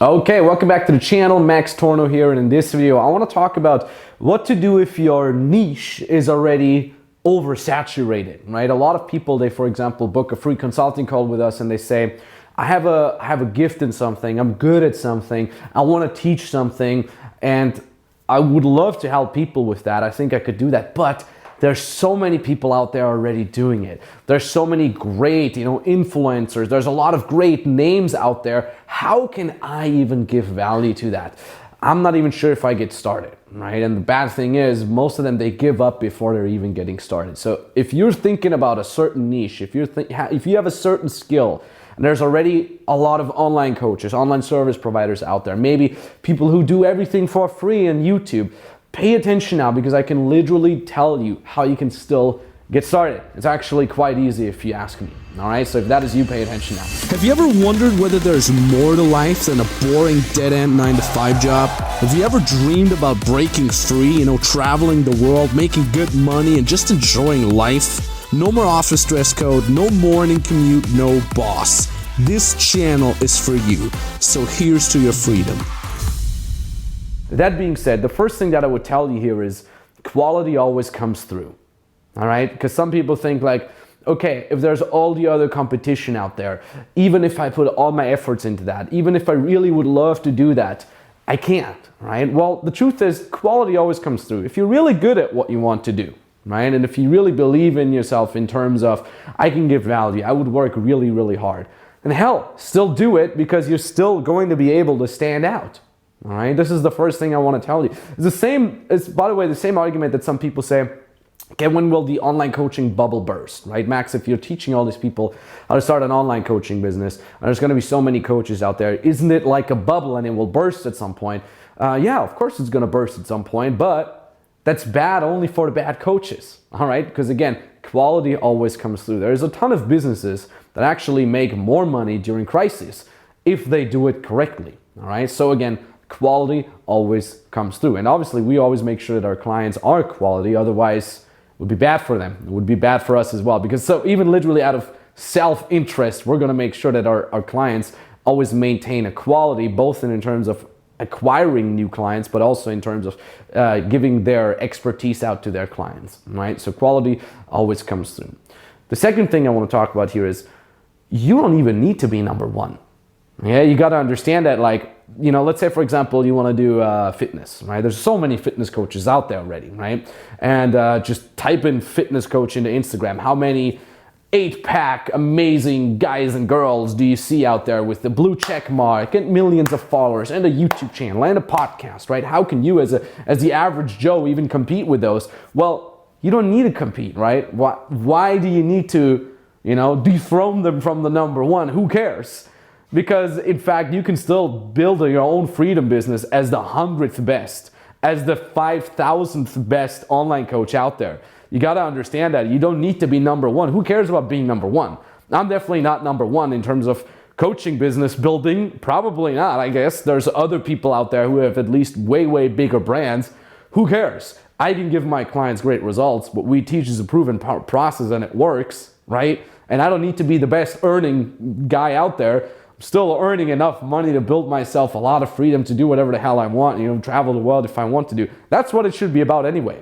Okay, welcome back to the channel. Max Tornow here, and in this video I want to talk about what to do if your niche is already oversaturated, right? A lot of people, they for example book a free consulting call with us and they say, I have a gift in something, I'm good at something, I want to teach something, and I would love to help people with that. I think I could do that, but there's so many people out there already doing it. There's so many great, influencers. There's a lot of great names out there. How can I even give value to that? I'm not even sure if I get started, right? And the bad thing is, most of them, they give up before they're even getting started. So if you're thinking about a certain niche, if you have a certain skill, and there's already a lot of online coaches, online service providers out there, maybe people who do everything for free on YouTube, pay attention now, because I can literally tell you how you can still get started. It's actually quite easy if you ask me. All right, so if that is you, pay attention now. Have you ever wondered whether there's more to life than a boring dead-end 9-to-5 job? Have you ever dreamed about breaking free, traveling the world, making good money, and just enjoying life? No more office dress code, no morning commute, no boss. This channel is for you, so here's to your freedom. That being said, the first thing that I would tell you here is quality always comes through, all right? Because some people think like, okay, if there's all the other competition out there, even if I put all my efforts into that, even if I really would love to do that, I can't, right? Well, the truth is quality always comes through. If you're really good at what you want to do, right? And if you really believe in yourself in terms of, I can give value, I would work really, really hard. And hell, still do it, because you're still going to be able to stand out. All right, this is the first thing I want to tell you. It's by the way, the same argument that some people say, okay, when will the online coaching bubble burst, right? Max, if you're teaching all these people how to start an online coaching business, and there's going to be so many coaches out there, isn't it like a bubble and it will burst at some point? Yeah, of course it's going to burst at some point, but that's bad only for the bad coaches, all right? Because again, quality always comes through. There's a ton of businesses that actually make more money during crises if they do it correctly, all right? So again, quality always comes through. And obviously we always make sure that our clients are quality, otherwise it would be bad for them. It would be bad for us as well, because so even literally out of self-interest, we're gonna make sure that our clients always maintain a quality, both in terms of acquiring new clients, but also in terms of giving their expertise out to their clients, right? So quality always comes through. The second thing I wanna talk about here is, you don't even need to be number one. Yeah, you got to understand that, like, let's say for example you want to do fitness, right? There's so many fitness coaches out there already, right? And just type in fitness coach into Instagram. How many 8-pack amazing guys and girls do you see out there with the blue check mark and millions of followers and a YouTube channel and a podcast, right? How can you as the average Joe even compete with those? Well, you don't need to compete, right? Why do you need to dethrone them from the number one? Who cares? Because in fact, you can still build your own freedom business as the 100th best, as the 5,000th best online coach out there. You got to understand that you don't need to be number one. Who cares about being number one? I'm definitely not number one in terms of coaching business building. Probably not, I guess. There's other people out there who have at least way, way bigger brands. Who cares? I can give my clients great results. What we teach is a proven process and it works, right? And I don't need to be the best earning guy out there. Still earning enough money to build myself a lot of freedom to do whatever the hell I want, travel the world if I want to do. That's what it should be about anyway,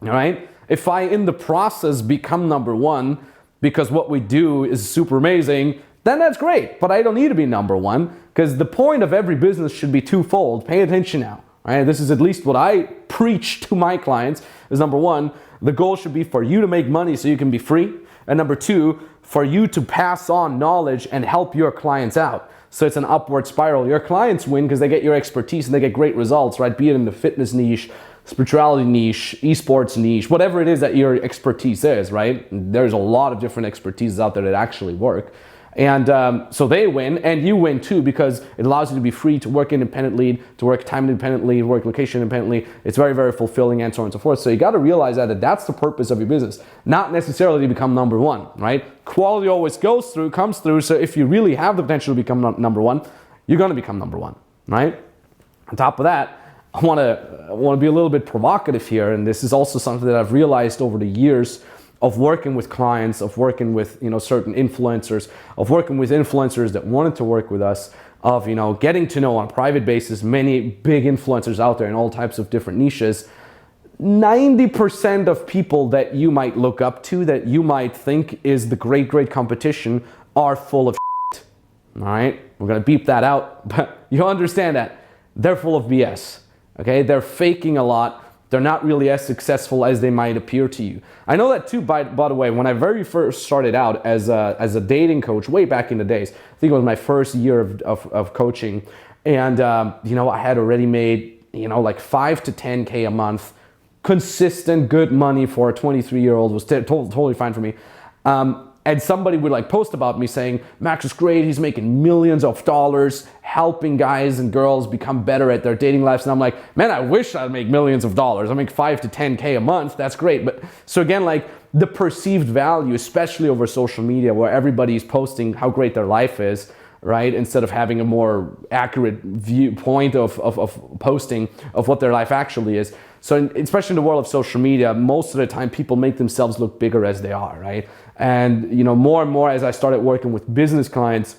all right? If I, in the process, become number one because what we do is super amazing, then that's great, but I don't need to be number one, because the point of every business should be twofold. Pay attention now, all right? This is at least what I preach to my clients, is number one, the goal should be for you to make money so you can be free, and number two, for you to pass on knowledge and help your clients out. So it's an upward spiral. Your clients win because they get your expertise and they get great results, right? Be it in the fitness niche, spirituality niche, esports niche, whatever it is that your expertise is, right? There's a lot of different expertises out there that actually work. And so they win, and you win too, because it allows you to be free to work independently, to work time independently, work location independently. It's very, very fulfilling, and so on and so forth. So you got to realize that that's the purpose of your business, not necessarily to become number one, right? Quality always comes through. So if you really have the potential to become number one, you're going to become number one, right? On top of that, I want to be a little bit provocative here, and this is also something that I've realized over the years of working with clients, of working with certain influencers, of working with influencers that wanted to work with us. of, you know, getting to know on a private basis many big influencers out there in all types of different niches, 90% of people that you might look up to, that you might think is the great competition, are full of shit. All right, we're gonna beep that out, but you understand that they're full of BS. Okay, they're faking a lot. They're not really as successful as they might appear to you. I know that too, by the way, when I very first started out as a dating coach, way back in the days, I think it was my first year of coaching, and you know, I had already made, you know, like 5 to 10K a month, consistent good money for a 23-year-old was totally fine for me. And somebody would like post about me saying, Max is great, he's making millions of dollars, helping guys and girls become better at their dating lives. And I'm like, man, I wish I'd make millions of dollars. I make 5 to 10K a month, that's great. But so again, like the perceived value, especially over social media where everybody's posting how great their life is, right? Instead of having a more accurate viewpoint of posting of what their life actually is. So especially in the world of social media, most of the time people make themselves look bigger as they are, right? And you know, more and more as I started working with business clients,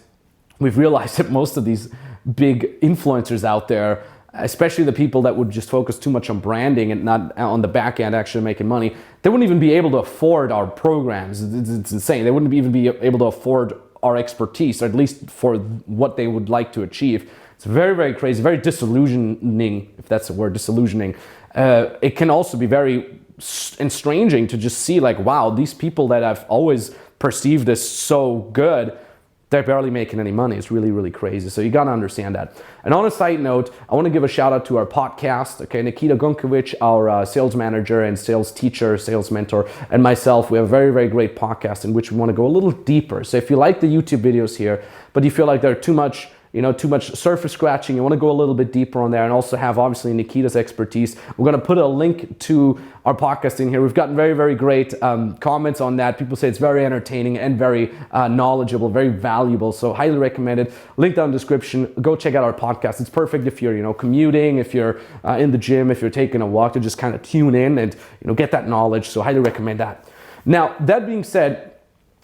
we've realized that most of these big influencers out there, especially the people that would just focus too much on branding and not on the back end actually making money, they wouldn't even be able to afford our programs. It's insane. They wouldn't even be able to afford our expertise, or at least for what they would like to achieve. It's very crazy, very disillusioning, if that's the word, disillusioning. It can also be very estranging to just see like, wow, these people that I've always perceived as so good, they're barely making any money. It's really crazy. So you got to understand that. And on a side note, I want to give a shout out to our podcast. Okay, Nikita Gunkovic, our sales manager and sales teacher, sales mentor, and myself, we have a very great podcast in which we want to go a little deeper. So if you like the YouTube videos here, but you feel like they're too much surface scratching, you want to go a little bit deeper on there and also have obviously Nikita's expertise, we're going to put a link to our podcast in here. We've gotten very great comments on that. People say it's very entertaining and very knowledgeable, very valuable. So highly recommended. Link down in the description. Go check out our podcast. It's perfect if you're, you know, commuting, if you're in the gym, if you're taking a walk, to just kind of tune in and, you know, get that knowledge. So highly recommend that. Now, that being said,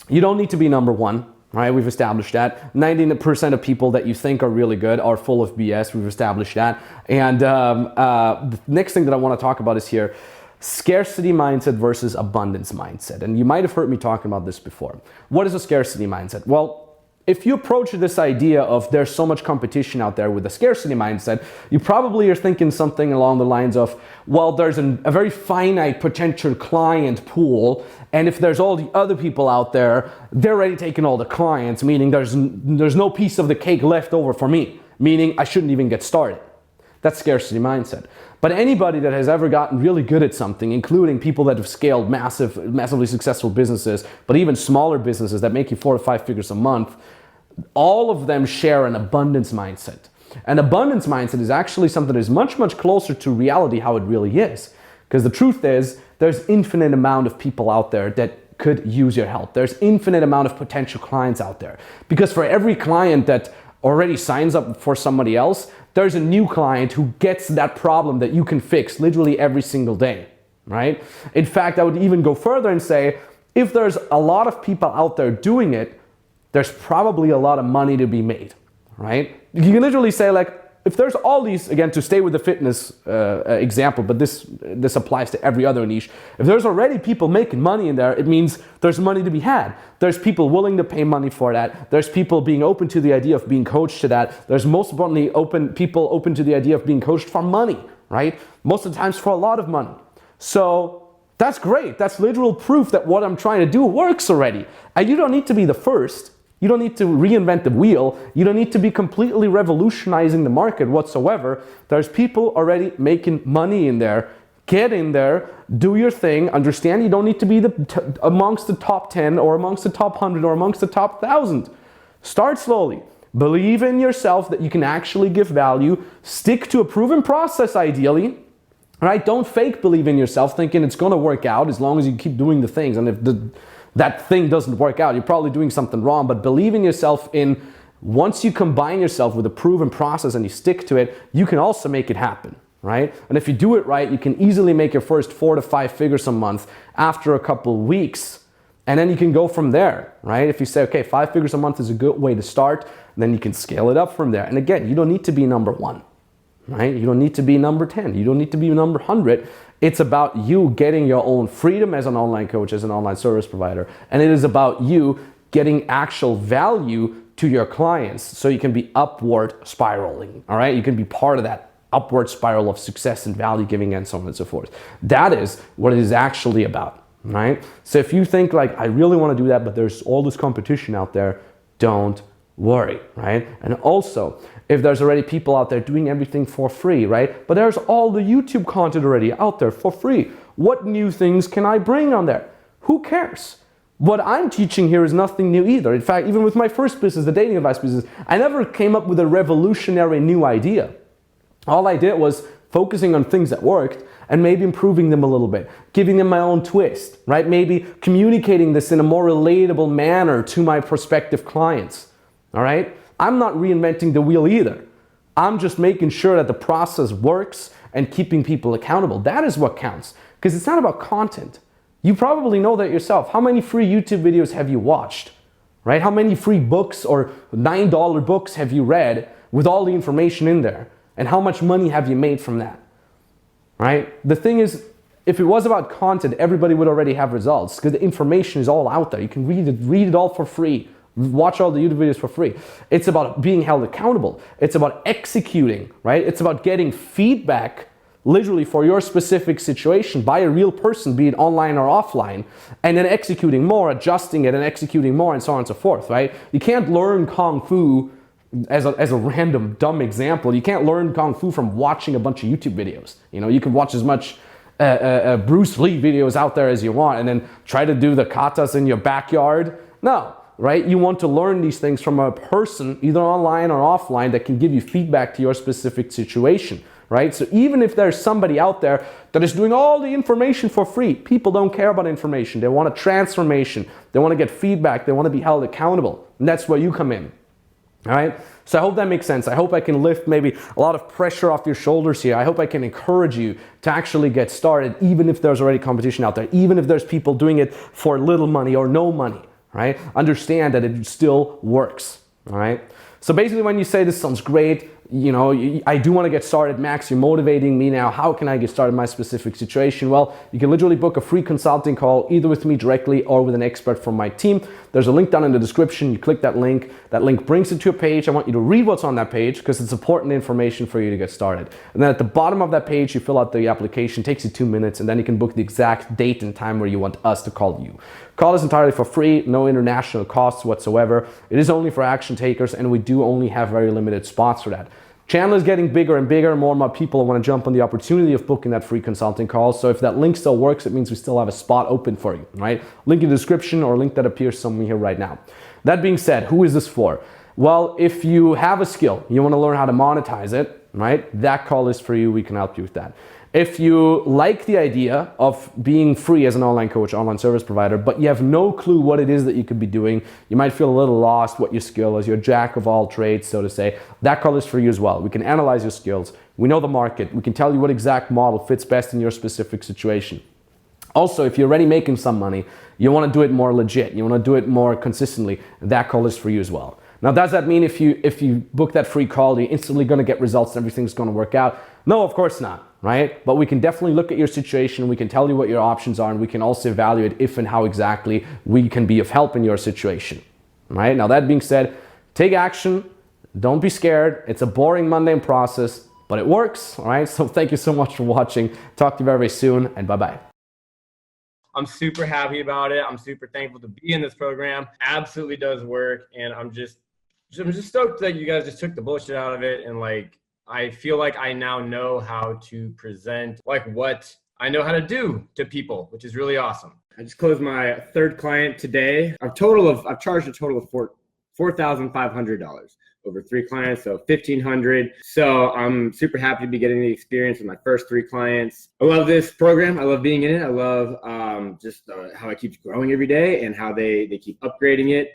you don't need to be number one. All right, we've established that. 90% of people that you think are really good are full of BS. We've established that. And the next thing that I want to talk about is here, scarcity mindset versus abundance mindset. And you might have heard me talking about this before. What is a scarcity mindset? Well, if you approach this idea of there's so much competition out there with a scarcity mindset, you probably are thinking something along the lines of, well, there's a very finite potential client pool, and if there's all the other people out there, they're already taking all the clients, meaning there's no piece of the cake left over for me, meaning I shouldn't even get started. That's scarcity mindset. But anybody that has ever gotten really good at something, including people that have scaled massively successful businesses, but even smaller businesses that make you 4 to 5 figures a month, all of them share an abundance mindset. An abundance mindset is actually something that is much closer to reality, how it really is. Because the truth is, there's infinite amount of people out there that could use your help. There's infinite amount of potential clients out there. Because for every client that already signs up for somebody else, there's a new client who gets that problem that you can fix literally every single day, right? In fact, I would even go further and say, if there's a lot of people out there doing it, there's probably a lot of money to be made, right? You can literally say like, if there's all these, again, to stay with the fitness example, but this applies to every other niche. If there's already people making money in there, it means there's money to be had. There's people willing to pay money for that. There's people being open to the idea of being coached to that. There's most importantly people open to the idea of being coached for money, right? Most of the times for a lot of money. So that's great. That's literal proof that what I'm trying to do works already. And you don't need to be the first. You don't need to reinvent the wheel. You don't need to be completely revolutionizing the market whatsoever. There's people already making money in there. Get in there, do your thing. Understand you don't need to be amongst the top 10 or amongst the top 100 or amongst the top 1,000. Start slowly. Believe in yourself that you can actually give value. Stick to a proven process ideally. Right? Don't fake believe in yourself thinking it's going to work out as long as you keep doing the things. And if that thing doesn't work out, you're probably doing something wrong. But believe in yourself once you combine yourself with a proven process and you stick to it, you can also make it happen, right? And if you do it right, you can easily make your first 4 to 5 figures a month after a couple weeks And then you can go from there, right? If you say, okay, 5 figures a month is a good way to start, then you can scale it up from there. And again, you don't need to be number 1, right? You don't need to be number 10. You don't need to be number 100. It's about you getting your own freedom as an online coach, as an online service provider. And it is about you getting actual value to your clients so you can be upward spiraling, all right? You can be part of that upward spiral of success and value giving and so on and so forth. That is what it is actually about, right? So if you think like, I really want to do that, but there's all this competition out there, don't worry, right? And also, if there's already people out there doing everything for free, right? But there's all the YouTube content already out there for free. What new things can I bring on there? Who cares? What I'm teaching here is nothing new either. In fact, even with my first business, the dating advice business, I never came up with a revolutionary new idea. All I did was focusing on things that worked and maybe improving them a little bit, giving them my own twist, right? Maybe communicating this in a more relatable manner to my prospective clients, all right? I'm not reinventing the wheel either. I'm just making sure that the process works and keeping people accountable. That is what counts, because it's not about content. You probably know that yourself. How many free YouTube videos have you watched, right? How many free books or $9 books have you read with all the information in there? And how much money have you made from that, right? The thing is, if it was about content, everybody would already have results because the information is all out there. You can read it all for free. Watch all the YouTube videos for free. It's about being held accountable. It's about executing, right? It's about getting feedback literally for your specific situation by a real person, be it online or offline, and then executing more, adjusting it and executing more and so on and so forth, right? You can't learn Kung Fu as a random dumb example. You can't learn Kung Fu from watching a bunch of YouTube videos. You know, you can watch as much Bruce Lee videos out there as you want and then try to do the katas in your backyard. No, right? You want to learn these things from a person, either online or offline, that can give you feedback to your specific situation, right? So even if there's somebody out there that is doing all the information for free, people don't care about information. They want a transformation. They want to get feedback. They want to be held accountable. And that's where you come in. All right, so I hope that makes sense. I hope I can lift maybe a lot of pressure off your shoulders here. I hope I can encourage you to actually get started, even if there's already competition out there, even if there's people doing it for little money or no money, right? Understand that it still works, all right? So basically when you say this sounds great, you know, I do want to get started, Max, you're motivating me now. How can I get started in my specific situation? Well, you can literally book a free consulting call either with me directly or with an expert from my team. There's a link down in the description. You click that link brings you to a page. I want you to read what's on that page because it's important information for you to get started. And then at the bottom of that page, you fill out the application, takes you 2 minutes, and then you can book the exact date and time where you want us to call you. Call is entirely for free, no international costs whatsoever. It is only for action takers, and we do only have very limited spots for that. Channel is getting bigger and bigger. More and more people want to jump on the opportunity of booking that free consulting call. So if that link still works, it means we still have a spot open for you, right? Link in the description or link that appears somewhere here right now. That being said, who is this for? Well, if you have a skill, you want to learn how to monetize it, right? That call is for you. We can help you with that. If you like the idea of being free as an online coach, online service provider, but you have no clue what it is that you could be doing, you might feel a little lost what your skill is, you're a jack of all trades, so to say, that call is for you as well. We can analyze your skills. We know the market. We can tell you what exact model fits best in your specific situation. Also, if you're already making some money, you want to do it more legit, you want to do it more consistently, that call is for you as well. Now, does that mean if you book that free call, you're instantly going to get results and everything's going to work out? No, of course not, right? But we can definitely look at your situation. We can tell you what your options are, and we can also evaluate if and how exactly we can be of help in your situation, right? Now, that being said, take action. Don't be scared. It's a boring, mundane process, but it works, all right? So thank you so much for watching. Talk to you very, very soon, and bye-bye. I'm super happy about it. I'm super thankful to be in this program. Absolutely does work. And I'm just stoked that you guys just took the bullshit out of it. And like, I feel like I now know how to present like what I know how to do to people, which is really awesome. I just closed my third client today. I've charged a total of $4,500 over 3 clients, so $1,500. So I'm super happy to be getting the experience with my first 3 clients. I love this program. I love being in it. I love how it keeps growing every day and how they keep upgrading it.